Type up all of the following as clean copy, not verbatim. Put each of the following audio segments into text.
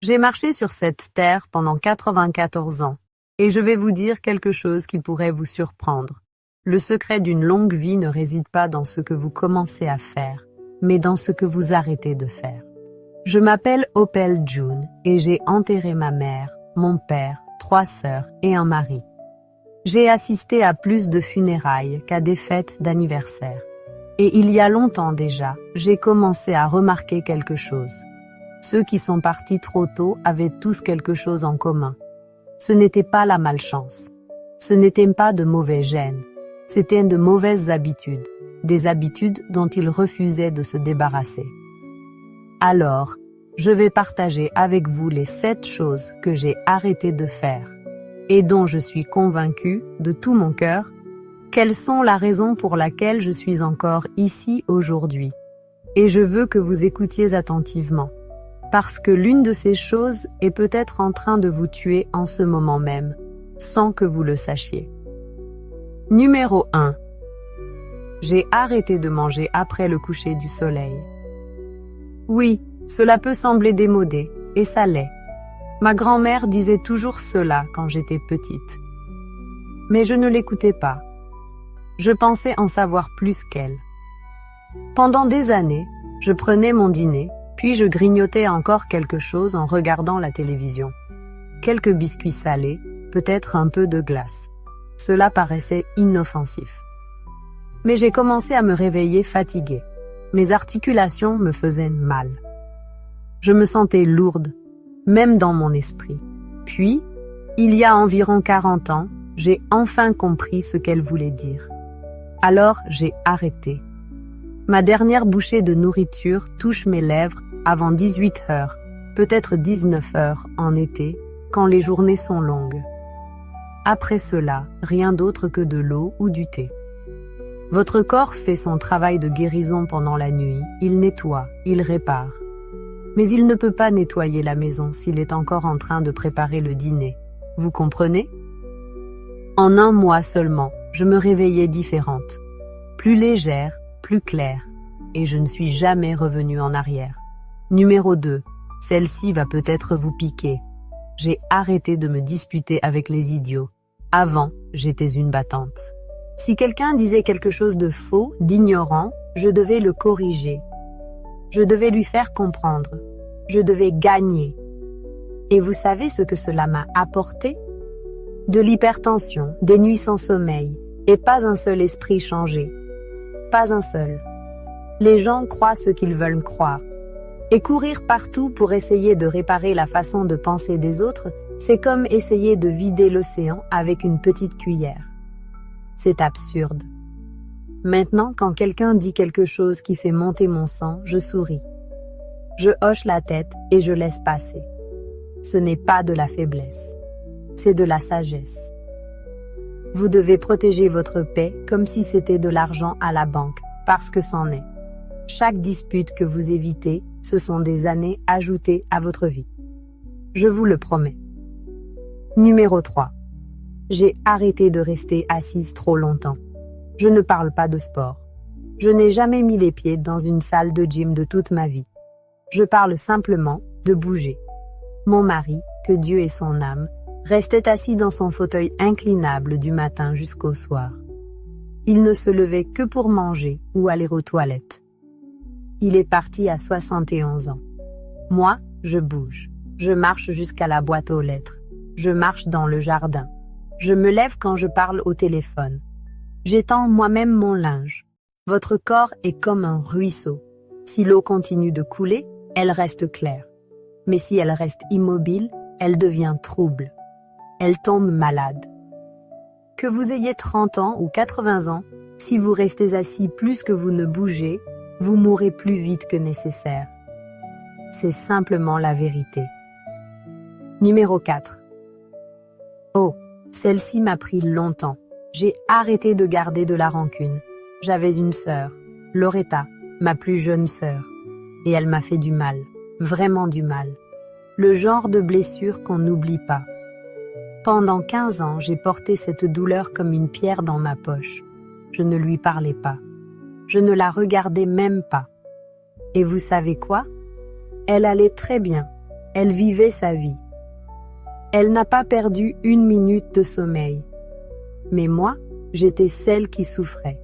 J'ai marché sur cette terre pendant 94 ans, et je vais vous dire quelque chose qui pourrait vous surprendre. Le secret d'une longue vie ne réside pas dans ce que vous commencez à faire, mais dans ce que vous arrêtez de faire. Je m'appelle Opel June et j'ai enterré ma mère, mon père, 3 sœurs et un mari. J'ai assisté à plus de funérailles qu'à des fêtes d'anniversaire. Et il y a longtemps déjà, j'ai commencé à remarquer quelque chose. Ceux qui sont partis trop tôt avaient tous quelque chose en commun. Ce n'était pas la malchance. Ce n'était pas de mauvais gènes. C'étaient de mauvaises habitudes. Des habitudes dont ils refusaient de se débarrasser. Alors, je vais partager avec vous les 7 choses que j'ai arrêté de faire et dont je suis convaincue de tout mon cœur qu'elles sont la raison pour laquelle je suis encore ici aujourd'hui. Et je veux que vous écoutiez attentivement, parce que l'une de ces choses est peut-être en train de vous tuer en ce moment même, sans que vous le sachiez. Numéro 1. J'ai arrêté de manger après le coucher du soleil. Oui, cela peut sembler démodé, et ça l'est. Ma grand-mère disait toujours cela quand j'étais petite. Mais je ne l'écoutais pas. Je pensais en savoir plus qu'elle. Pendant des années, je prenais mon dîner, puis je grignotais encore quelque chose en regardant la télévision. Quelques biscuits salés, peut-être un peu de glace. Cela paraissait inoffensif. Mais j'ai commencé à me réveiller fatiguée. Mes articulations me faisaient mal. Je me sentais lourde, même dans mon esprit. Puis, il y a environ 40 ans, j'ai enfin compris ce qu'elle voulait dire. Alors, j'ai arrêté. Ma dernière bouchée de nourriture touche mes lèvres avant 18 heures, peut-être 19 heures en été, quand les journées sont longues. Après cela, rien d'autre que de l'eau ou du thé. Votre corps fait son travail de guérison pendant la nuit, il nettoie, il répare. Mais il ne peut pas nettoyer la maison s'il est encore en train de préparer le dîner. Vous comprenez? En 1 mois seulement, je me réveillais différente. Plus légère, plus claire. Et je ne suis jamais revenue en arrière. Numéro 2. Celle-ci va peut-être vous piquer. J'ai arrêté de me disputer avec les idiots. Avant, j'étais une battante. Si quelqu'un disait quelque chose de faux, d'ignorant, je devais le corriger. Je devais lui faire comprendre. Je devais gagner. Et vous savez ce que cela m'a apporté? De l'hypertension, des nuits sans sommeil, et pas un seul esprit changé. Pas un seul. Les gens croient ce qu'ils veulent croire. Et courir partout pour essayer de réparer la façon de penser des autres, c'est comme essayer de vider l'océan avec une petite cuillère. C'est absurde. Maintenant, quand quelqu'un dit quelque chose qui fait monter mon sang, je souris. Je hoche la tête et je laisse passer. Ce n'est pas de la faiblesse. C'est de la sagesse. Vous devez protéger votre paix comme si c'était de l'argent à la banque, parce que c'en est. Chaque dispute que vous évitez, ce sont des années ajoutées à votre vie. Je vous le promets. Numéro 3. J'ai arrêté de rester assise trop longtemps. Je ne parle pas de sport. Je n'ai jamais mis les pieds dans une salle de gym de toute ma vie. Je parle simplement de bouger. Mon mari, que Dieu ait son âme, restait assis dans son fauteuil inclinable du matin jusqu'au soir. Il ne se levait que pour manger ou aller aux toilettes. Il est parti à 71 ans. Moi, je bouge. Je marche jusqu'à la boîte aux lettres. Je marche dans le jardin. Je me lève quand je parle au téléphone. J'étends moi-même mon linge. Votre corps est comme un ruisseau. Si l'eau continue de couler, elle reste claire. Mais si elle reste immobile, elle devient trouble. Elle tombe malade. Que vous ayez 30 ans ou 80 ans, si vous restez assis plus que vous ne bougez, vous mourrez plus vite que nécessaire. C'est simplement la vérité. Numéro 4. Oh, celle-ci m'a pris longtemps. J'ai arrêté de garder de la rancune. J'avais une sœur, Loretta, ma plus jeune sœur. Et elle m'a fait du mal, vraiment du mal. Le genre de blessure qu'on n'oublie pas. Pendant 15 ans, j'ai porté cette douleur comme une pierre dans ma poche. Je ne lui parlais pas. Je ne la regardais même pas. Et vous savez quoi? Elle allait très bien. Elle vivait sa vie. Elle n'a pas perdu une minute de sommeil. Mais moi, j'étais celle qui souffrait.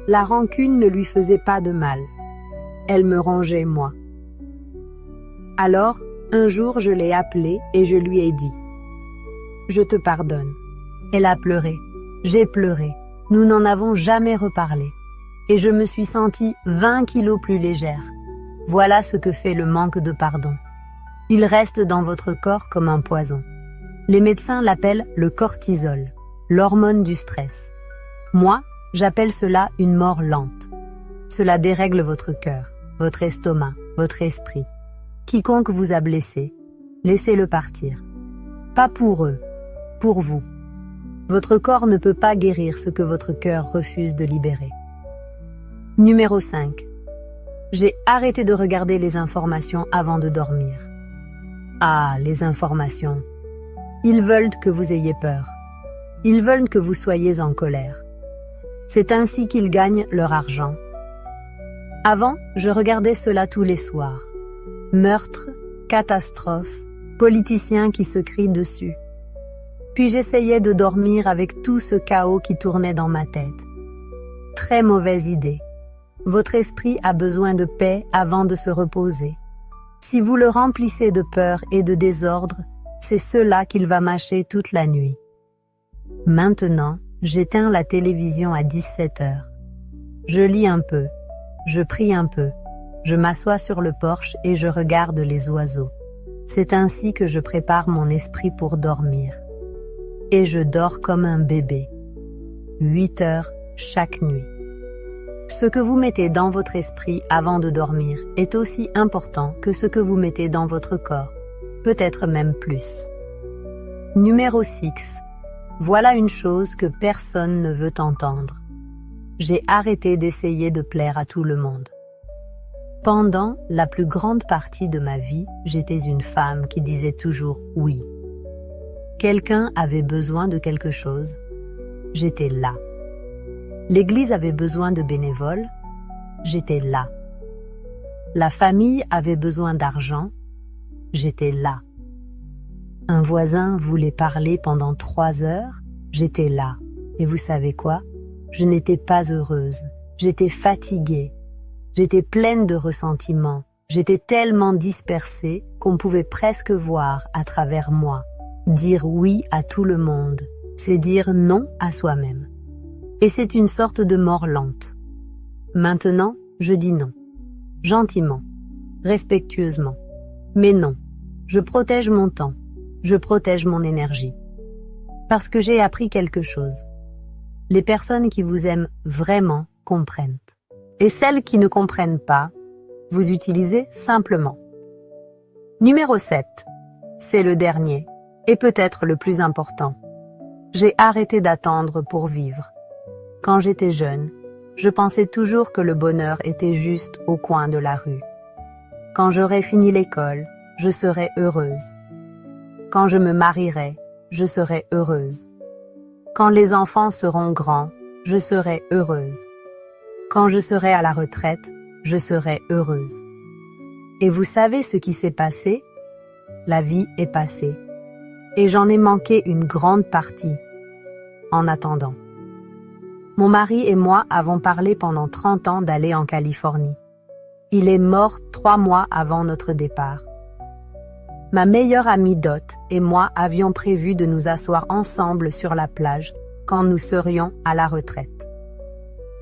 La rancune ne lui faisait pas de mal. Elle me rongeait, moi. Alors, un jour, je l'ai appelée et je lui ai dit « Je te pardonne ». Elle a pleuré. J'ai pleuré. Nous n'en avons jamais reparlé. Et je me suis sentie 20 kilos plus légère. Voilà ce que fait le manque de pardon. Il reste dans votre corps comme un poison. Les médecins l'appellent le cortisol, l'hormone du stress. Moi, j'appelle cela une mort lente. Cela dérègle votre cœur, votre estomac, votre esprit. Quiconque vous a blessé, laissez-le partir. Pas pour eux, pour vous. Votre corps ne peut pas guérir ce que votre cœur refuse de libérer. Numéro 5. J'ai arrêté de regarder les informations avant de dormir. Ah, les informations. Ils veulent que vous ayez peur. Ils veulent que vous soyez en colère. C'est ainsi qu'ils gagnent leur argent. Avant, je regardais cela tous les soirs. Meurtres, catastrophes, politiciens qui se crient dessus. Puis j'essayais de dormir avec tout ce chaos qui tournait dans ma tête. Très mauvaise idée. Votre esprit a besoin de paix avant de se reposer. Si vous le remplissez de peur et de désordre, c'est cela qu'il va mâcher toute la nuit. Maintenant, j'éteins la télévision à 17 heures. Je lis un peu, je prie un peu, je m'assois sur le porche et je regarde les oiseaux. C'est ainsi que je prépare mon esprit pour dormir. Et je dors comme un bébé. 8 heures chaque nuit. Ce que vous mettez dans votre esprit avant de dormir est aussi important que ce que vous mettez dans votre corps, peut-être même plus. Numéro 6. Voilà une chose que personne ne veut entendre. J'ai arrêté d'essayer de plaire à tout le monde. Pendant la plus grande partie de ma vie, j'étais une femme qui disait toujours oui. Quelqu'un avait besoin de quelque chose, j'étais là. L'église avait besoin de bénévoles, j'étais là. La famille avait besoin d'argent, j'étais là. Un voisin voulait parler pendant 3 heures, j'étais là. Et vous savez quoi? Je n'étais pas heureuse, j'étais fatiguée, j'étais pleine de ressentiment, j'étais tellement dispersée qu'on pouvait presque voir à travers moi. Dire oui à tout le monde, c'est dire non à soi-même. Et c'est une sorte de mort lente. Maintenant, je dis non. Gentiment, respectueusement. Mais non, je protège mon temps, je protège mon énergie. Parce que j'ai appris quelque chose. Les personnes qui vous aiment vraiment comprennent. Et celles qui ne comprennent pas, vous utilisez simplement. Numéro 7. C'est le dernier, et peut-être le plus important. J'ai arrêté d'attendre pour vivre. Quand j'étais jeune, je pensais toujours que le bonheur était juste au coin de la rue. Quand j'aurais fini l'école, je serais heureuse. Quand je me marierai, je serai heureuse. Quand les enfants seront grands, je serai heureuse. Quand je serai à la retraite, je serai heureuse. Et vous savez ce qui s'est passé? La vie est passée. Et j'en ai manqué une grande partie. En attendant. Mon mari et moi avons parlé pendant 30 ans d'aller en Californie. Il est mort 3 mois avant notre départ. Ma meilleure amie Dot et moi avions prévu de nous asseoir ensemble sur la plage quand nous serions à la retraite.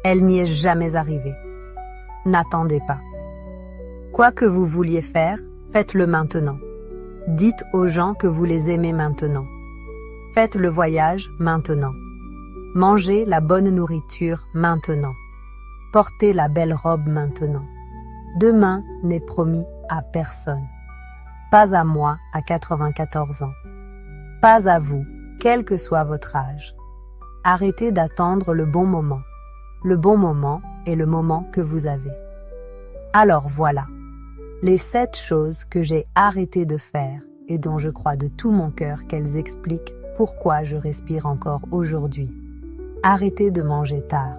Elle n'y est jamais arrivée. N'attendez pas. Quoi que vous vouliez faire, faites-le maintenant. Dites aux gens que vous les aimez maintenant. Faites le voyage maintenant. Mangez la bonne nourriture maintenant. Portez la belle robe maintenant. Demain n'est promis à personne. Pas à moi à 94 ans. Pas à vous, quel que soit votre âge. Arrêtez d'attendre le bon moment. Le bon moment est le moment que vous avez. Alors voilà, les 7 choses que j'ai arrêté de faire et dont je crois de tout mon cœur qu'elles expliquent pourquoi je respire encore aujourd'hui. Arrêtez de manger tard.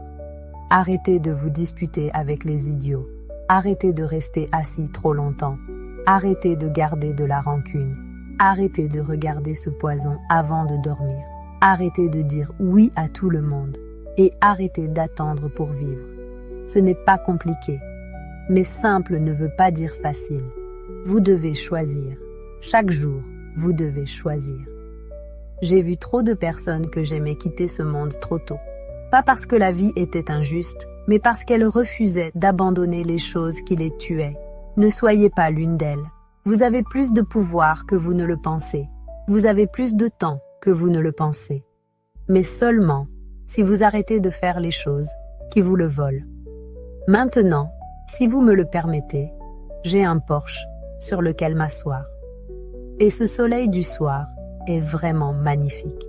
Arrêtez de vous disputer avec les idiots. Arrêtez de rester assis trop longtemps. Arrêtez de garder de la rancune. Arrêtez de regarder ce poison avant de dormir. Arrêtez de dire oui à tout le monde. Et arrêtez d'attendre pour vivre. Ce n'est pas compliqué. Mais simple ne veut pas dire facile. Vous devez choisir. Chaque jour, vous devez choisir. J'ai vu trop de personnes que j'aimais quitter ce monde trop tôt. Pas parce que la vie était injuste, mais parce qu'elles refusaient d'abandonner les choses qui les tuaient. Ne soyez pas l'une d'elles. Vous avez plus de pouvoir que vous ne le pensez. Vous avez plus de temps que vous ne le pensez. Mais seulement si vous arrêtez de faire les choses qui vous le volent. Maintenant, si vous me le permettez, j'ai un porche sur lequel m'asseoir. Et ce soleil du soir est vraiment magnifique.